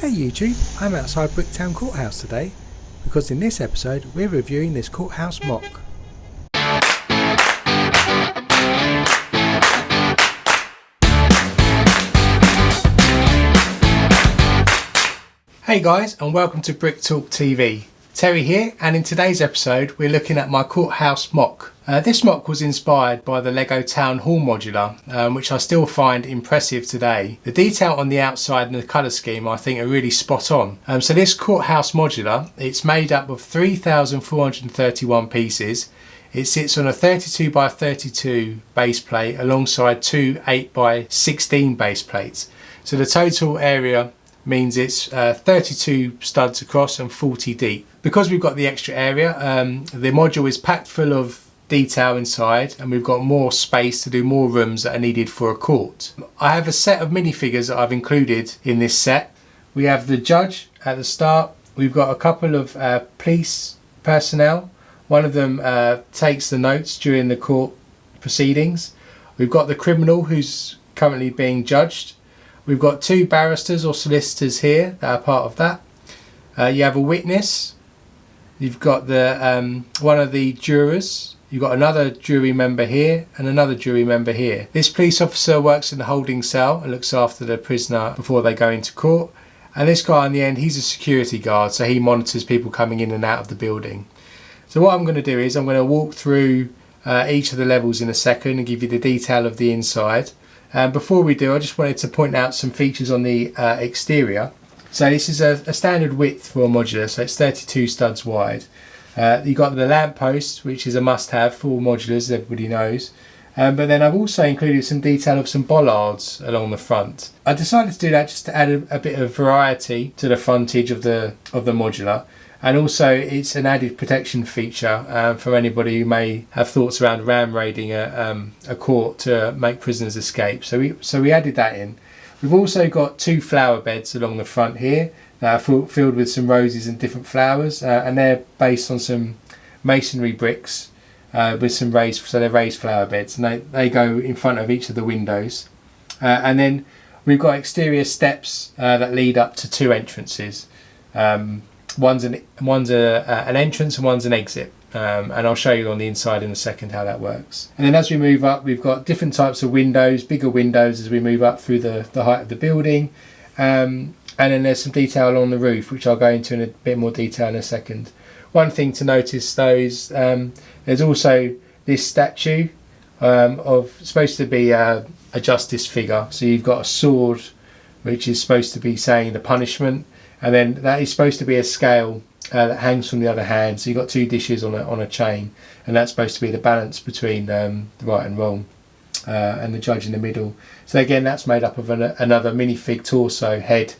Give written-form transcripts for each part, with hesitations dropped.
Hey YouTube, I'm outside Bricktown Court House today because in this episode we're reviewing this courthouse MOC. Hey guys, and welcome to Brick Talk TV. Terry here, and in today's episode we're looking at my courthouse MOC. This MOC was inspired by the Lego Town Hall modular, which I still find impressive today. The detail on the outside and the colour scheme I think are really spot on. So this courthouse modular, it's made up of 3,431 pieces. It sits on a 32 by 32 base plate alongside two 8 by 16 base plates. So the total area means it's 32 studs across and 40 deep. Because we've got the extra area, the module is packed full of detail inside, and we've got more space to do more rooms that are needed for a court. I have a set of minifigures that I've included in this set. We have the judge at the start. We've got a couple of police personnel. One of them takes the notes during the court proceedings. We've got the criminal who's currently being judged. We've got two barristers or solicitors here that are part of that. You have a witness. You've got the one of the jurors. You've got another jury member here and another jury member here. This police officer works in the holding cell and looks after the prisoner before they go into court. And this guy on the end, he's a security guard, so he monitors people coming in and out of the building. So what I'm going to do is I'm going to walk through each of the levels in a second and give you the detail of the inside. Before we do, I just wanted to point out some features on the exterior. So this is a standard width for a modular, so it's 32 studs wide. You've got the lamp post, which is a must-have for all modulars, as everybody knows. But then I've also included some detail of some bollards along the front. I decided to do that just to add a bit of variety to the frontage of the modular. And also it's an added protection feature for anybody who may have thoughts around ram raiding a court to make prisoners escape. So we added that in. We've also got two flower beds along the front here that are filled with some roses and different flowers, and they're based on some masonry bricks with some raised flower beds, and they go in front of each of the windows. And then we've got exterior steps that lead up to two entrances. One's an entrance and one's an exit, and I'll show you on the inside in a second how that works. And then as we move up, we've got different types of windows, bigger windows as we move up through the height of the building, and then there's some detail along the roof, which I'll go into in a bit more detail in a second. One thing to notice though is there's also this statue of supposed to be a justice figure. So you've got a sword, which is supposed to be saying the punishment. And then that is supposed to be a scale that hangs from the other hand. So you've got two dishes on a chain, and that's supposed to be the balance between the right and wrong, and the judge in the middle. So again, that's made up of another minifig torso, head,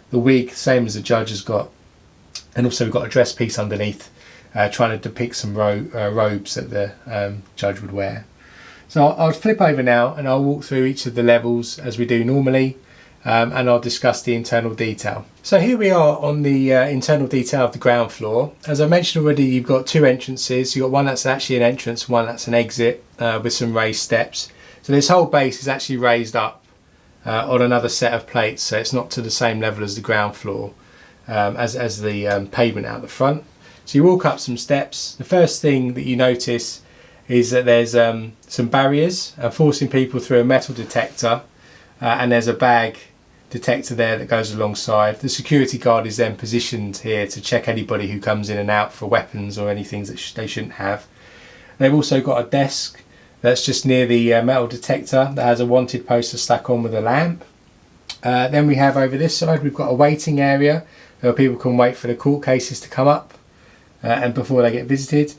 the wig, same as the judge has got, and also we've got a dress piece underneath, trying to depict some robes that the judge would wear. So I'll flip over now, and I'll walk through each of the levels as we do normally. And I'll discuss the internal detail. So here we are on the internal detail of the ground floor. As I mentioned already, you've got two entrances. You've got one that's actually an entrance and one that's an exit with some raised steps. So this whole base is actually raised up on another set of plates, so it's not to the same level as the ground floor as the pavement out the front. So you walk up some steps. The first thing that you notice is that there's some barriers forcing people through a metal detector, and there's a bag detector there that goes alongside. The security guard is then positioned here to check anybody who comes in and out for weapons or anything that they shouldn't have. They've also got a desk that's just near the metal detector that has a wanted poster stuck on with a lamp. Then we have over this side, we've got a waiting area where people can wait for the court cases to come up and before they get visited.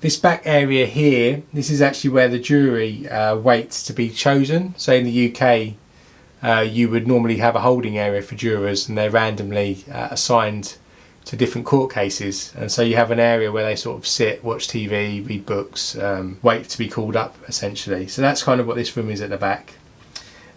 This back area here, this is actually where the jury waits to be chosen. So in the UK, you would normally have a holding area for jurors, and they're randomly assigned to different court cases. And so you have an area where they sort of sit, watch TV, read books, wait to be called up essentially. So that's kind of what this room is at the back.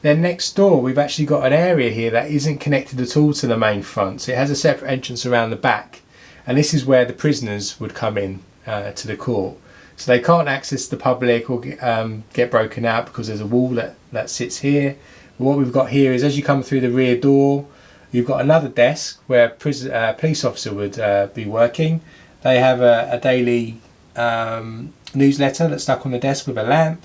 Then next door, we've actually got an area here that isn't connected at all to the main front. So it has a separate entrance around the back. And this is where the prisoners would come in to the court. So they can't access the public or get broken out because there's a wall that sits here. But what we've got here is as you come through the rear door, You've got another desk where a police officer would be working. They have a daily newsletter that's stuck on the desk with a lamp.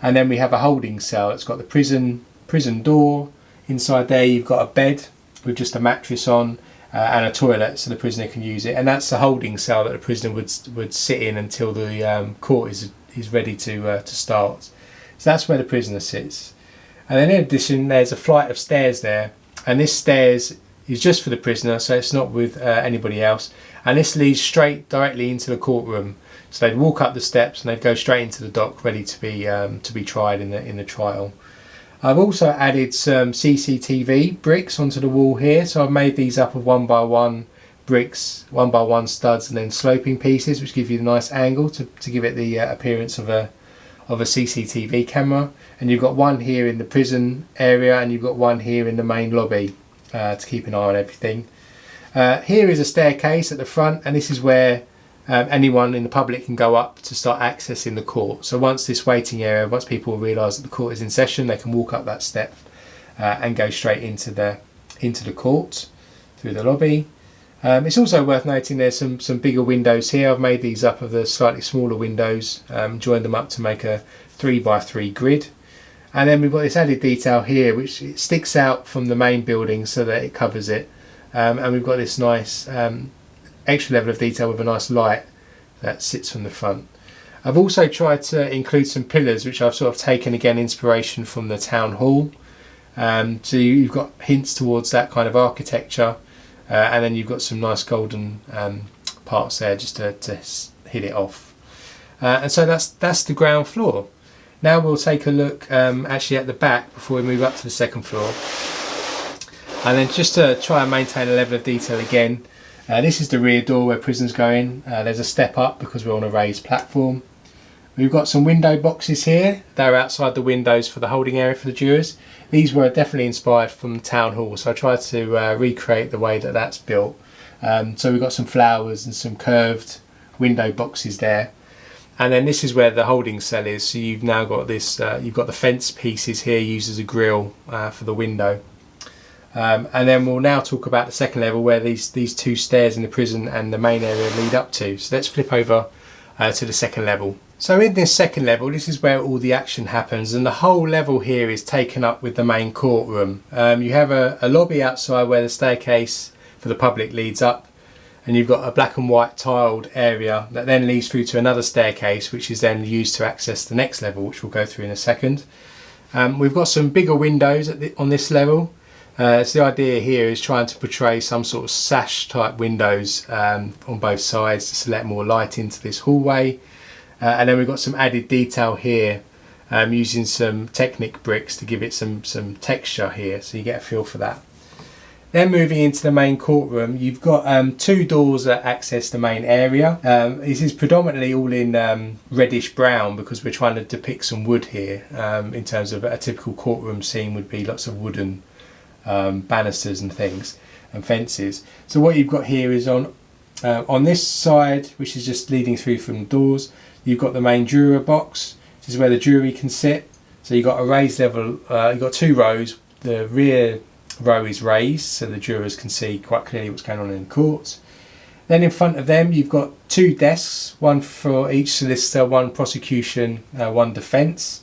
And then we have a holding cell. It's got the prison door. Inside there you've got a bed with just a mattress on and a toilet so the prisoner can use it. And that's the holding cell that the prisoner would sit in until the court is ready to start. So that's where the prisoner sits. And then in addition there's a flight of stairs there. And this stairs is just for the prisoner, so it's not with anybody else. And this leads straight directly into the courtroom. So they'd walk up the steps and they'd go straight into the dock, ready to be tried in the trial. I've also added some CCTV bricks onto the wall here. So I've made these up of 1x1 bricks, 1x1 studs, and then sloping pieces, which give you a nice angle to give it the appearance of a CCTV camera. And you've got one here in the prison area, and you've got one here in the main lobby to keep an eye on everything. Here is a staircase at the front, and this is where anyone in the public can go up to start accessing the court. So once this waiting area, once people realise that the court is in session, they can walk up that step and go straight into the court through the lobby. It's also worth noting there's some bigger windows here. I've made these up of the slightly smaller windows, joined them up to make a 3x3 grid. And then we've got this added detail here which it sticks out from the main building so that it covers it. And we've got this nice extra level of detail with a nice light that sits from the front. I've also tried to include some pillars which I've sort of taken again inspiration from the town hall. So you've got hints towards that kind of architecture. And then you've got some nice golden parts there just to hit it off. And so that's the ground floor. Now we'll take a look actually at the back before we move up to the second floor. And then just to try and maintain a level of detail again, this is the rear door where prisoners go in. There's a step up because we're on a raised platform. We've got some window boxes here. They're outside the windows for the holding area for the jurors. These were definitely inspired from the town hall, so I tried to recreate the way that that's built. So we've got some flowers and some curved window boxes there. And then this is where the holding cell is. So you've now got this, you've got the fence pieces here used as a grille for the window. And then we'll now talk about the second level where these two stairs in the prison and the main area lead up to. So let's flip over to the second level. So in this second level, this is where all the action happens, and the whole level here is taken up with the main courtroom. You have a lobby outside where the staircase for the public leads up, and you've got a black and white tiled area that then leads through to another staircase which is then used to access the next level, which we'll go through in a second. We've got some bigger windows on this level. So the idea here is trying to portray some sort of sash type windows on both sides to let more light into this hallway. And then we've got some added detail here using some Technic bricks to give it some texture here, so you get a feel for that. Then moving into the main courtroom, you've got two doors that access the main area. This is predominantly all in reddish brown because we're trying to depict some wood here. In terms of a typical courtroom scene would be lots of wooden banisters and things and fences. So what you've got here is on this side, which is just leading through from the doors, you've got the main juror box. This is where the jury can sit. So you've got a raised level, you've got two rows. The rear row is raised so the jurors can see quite clearly what's going on in the court. Then in front of them you've got two desks, one for each solicitor, one prosecution, one defence.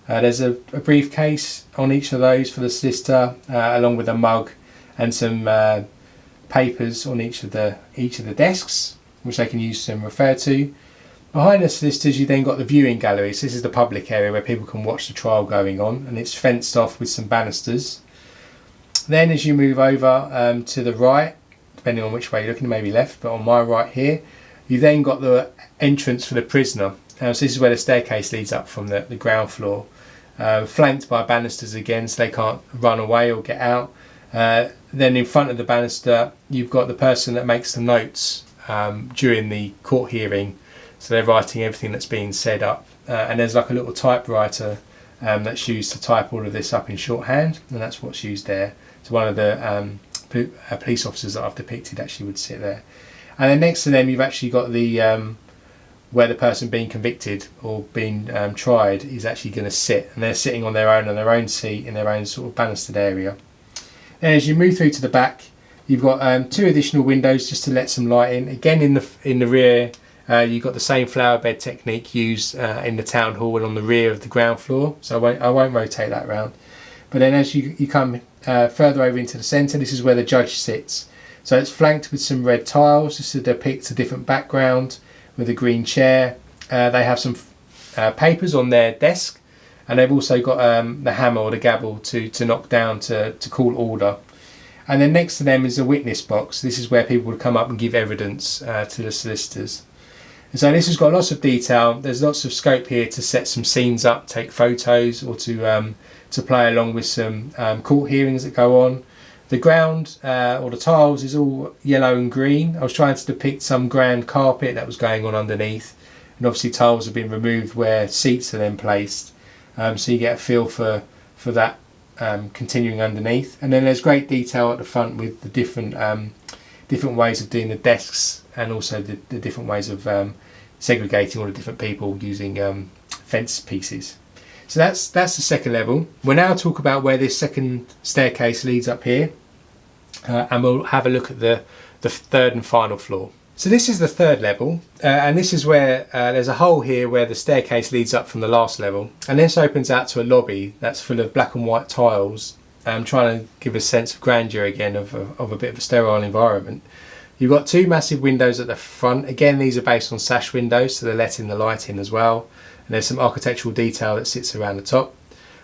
There's a briefcase on each of those for the solicitor, along with a mug and some papers on each of the desks, which they can use and refer to. Behind the solicitors you then got the viewing gallery. So this is the public area where people can watch the trial going on, and it's fenced off with some banisters. Then as you move over to the right, depending on which way you're looking, maybe left, but on my right here, you've then got the entrance for the prisoner. So this is where the staircase leads up from the ground floor, flanked by banisters again so they can't run away or get out. Then in front of the banister you've got the person that makes the notes during the court hearing, so they're writing everything that's being said up, and there's like a little typewriter that's used to type all of this up in shorthand, and that's what's used there. So one of the police officers that I've depicted actually would sit there. And then next to them you've actually got the where the person being convicted or being tried is actually going to sit, and they're sitting on their own seat in their own sort of banistered area. Then as you move through to the back, you've got 2 additional windows just to let some light in. Again, in the rear, you've got the same flower bed technique used in the town hall and on the rear of the ground floor. So I won't rotate that around. But then as you come further over into the centre, this is where the judge sits. So it's flanked with some red tiles just to depict a different background with a green chair. They have some papers on their desk, and they've also got the hammer or the gavel to knock down to call order. And then next to them is a witness box. This is where people would come up and give evidence to the solicitors. And so this has got lots of detail. There's lots of scope here to set some scenes up, take photos, or to play along with some court hearings that go on. The ground or the tiles is all yellow and green. I was trying to depict some grand carpet that was going on underneath, and obviously tiles have been removed where seats are then placed, so you get a feel for that continuing underneath. And then there's great detail at the front with the different ways of doing the desks, and also the different ways of segregating all the different people using fence pieces. So that's the second level. We'll now talk about where this second staircase leads up here, and we'll have a look at the third and final floor. So this is the third level, and this is where there's a hole here where the staircase leads up from the last level, and this opens out to a lobby that's full of black and white tiles, trying to give a sense of grandeur again of a bit of a sterile environment. You've got 2 massive windows at the front. Again, these are based on sash windows, so they're letting the light in as well. And there's some architectural detail that sits around the top.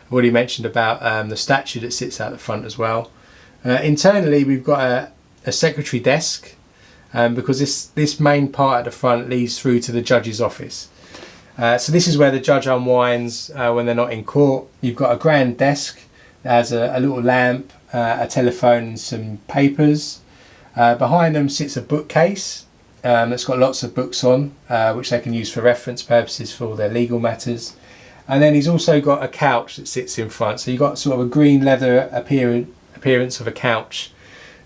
I've already mentioned about the statue that sits out the front as well. Internally, we've got a secretary desk, because this main part at the front leads through to the judge's office. So this is where the judge unwinds when they're not in court. You've got a grand desk that has a little lamp, a telephone and some papers. Behind them sits a bookcase that's got lots of books on, which they can use for reference purposes for all their legal matters. And then he's also got a couch that sits in front, so you've got sort of a green leather appearance of a couch.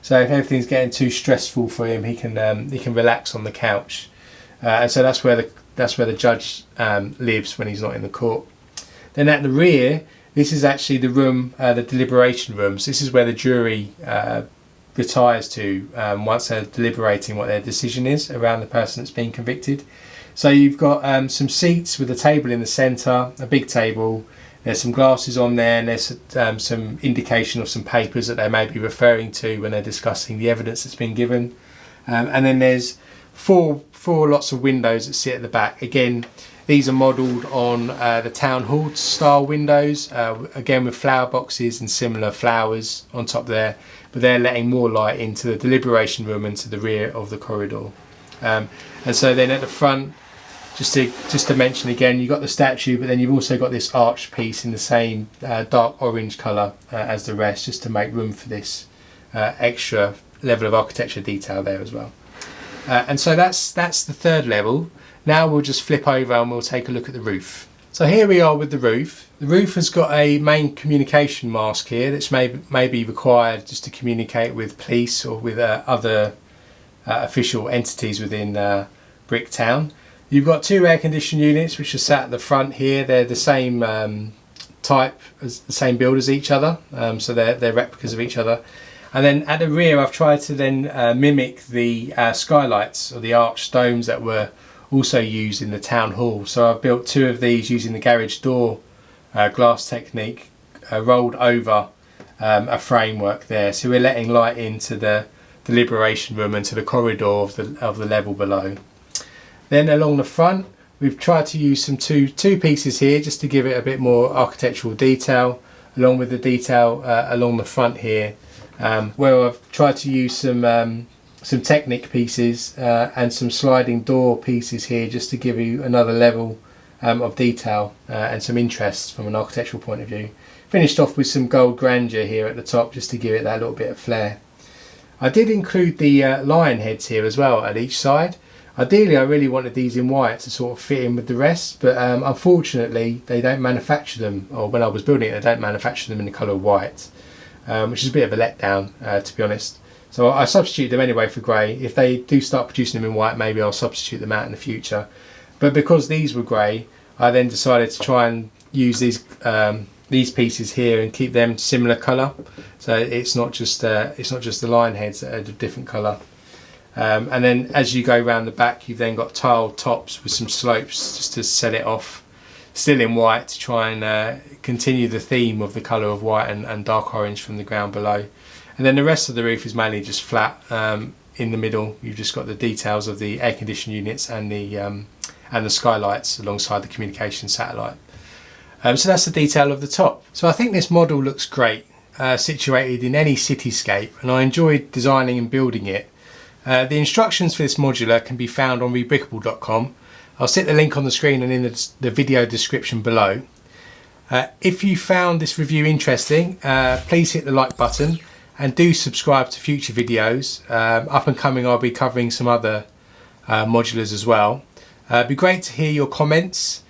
So if everything's getting too stressful for him, he can relax on the couch. And so that's where the judge lives when he's not in the court. Then at the rear, this is actually the room, the deliberation rooms. This is where the jury retires to once they're deliberating what their decision is around the person that's been convicted. So you've got some seats with a table in the centre, a big table. There's some glasses on there, and there's some indication of some papers that they may be referring to when they're discussing the evidence that's been given. And then there's four lots of windows that sit at the back. Again, these are modelled on the town hall style windows, again with flower boxes and similar flowers on top there, but they're letting more light into the deliberation room and to the rear of the corridor. And so then at the front, just to mention again, you've got the statue, but then you've also got this arch piece in the same dark orange colour as the rest, just to make room for this extra level of architecture detail there as well. And so that's the third level. Now we'll just flip over and we'll take a look at the roof. So here we are with the roof. The roof has got a main communication mast here that's may be required just to communicate with police or with other official entities within Bricktown. You've got 2 air conditioning units which are sat at the front here. They're the same type, as the same build as each other, so they're replicas of each other. And then at the rear, I've tried to then mimic the skylights or the arched domes that were also used in the town hall. So I've built 2 of these using the garage door glass technique, rolled over a framework there. So we're letting light into the deliberation room and to the corridor of the level below. Then along the front, we've tried to use some two pieces here just to give it a bit more architectural detail, along with the detail along the front here, where I've tried to use some Technic pieces and some sliding door pieces here just to give you another level of detail and some interest from an architectural point of view. Finished off with some gold grandeur here at the top just to give it that little bit of flair. I did include the lion heads here as well at each side. Ideally, I really wanted these in white to sort of fit in with the rest, but unfortunately they don't manufacture them, or when I was building it, they don't manufacture them in the colour white, which is a bit of a letdown to be honest. So I substitute them anyway for grey. If they do start producing them in white, maybe I'll substitute them out in the future. But because these were grey, I then decided to try and use these these pieces here and keep them similar colour, so it's not just the line heads that are a different colour. And then as you go around the back, you've then got tiled tops with some slopes just to set it off, still in white, to try and continue the theme of the colour of white and dark orange from the ground below. And then the rest of the roof is mainly just flat. In the middle you've just got the details of the air conditioning units and the skylights alongside the communication satellite. So that's the detail of the top. So I think this model looks great, situated in any cityscape, and I enjoyed designing and building it. The instructions for this modular can be found on rebrickable.com. I'll stick the link on the screen and in the video description below. If you found this review interesting, please hit the like button and do subscribe to future videos. Up and coming, I'll be covering some other modulars as well. It'd be great to hear your comments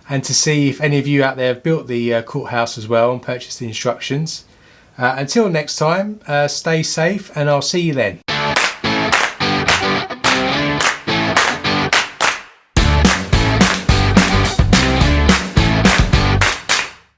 and to see if any of you out there have built the courthouse as well and purchased the instructions. Until next time, stay safe and I'll see you then.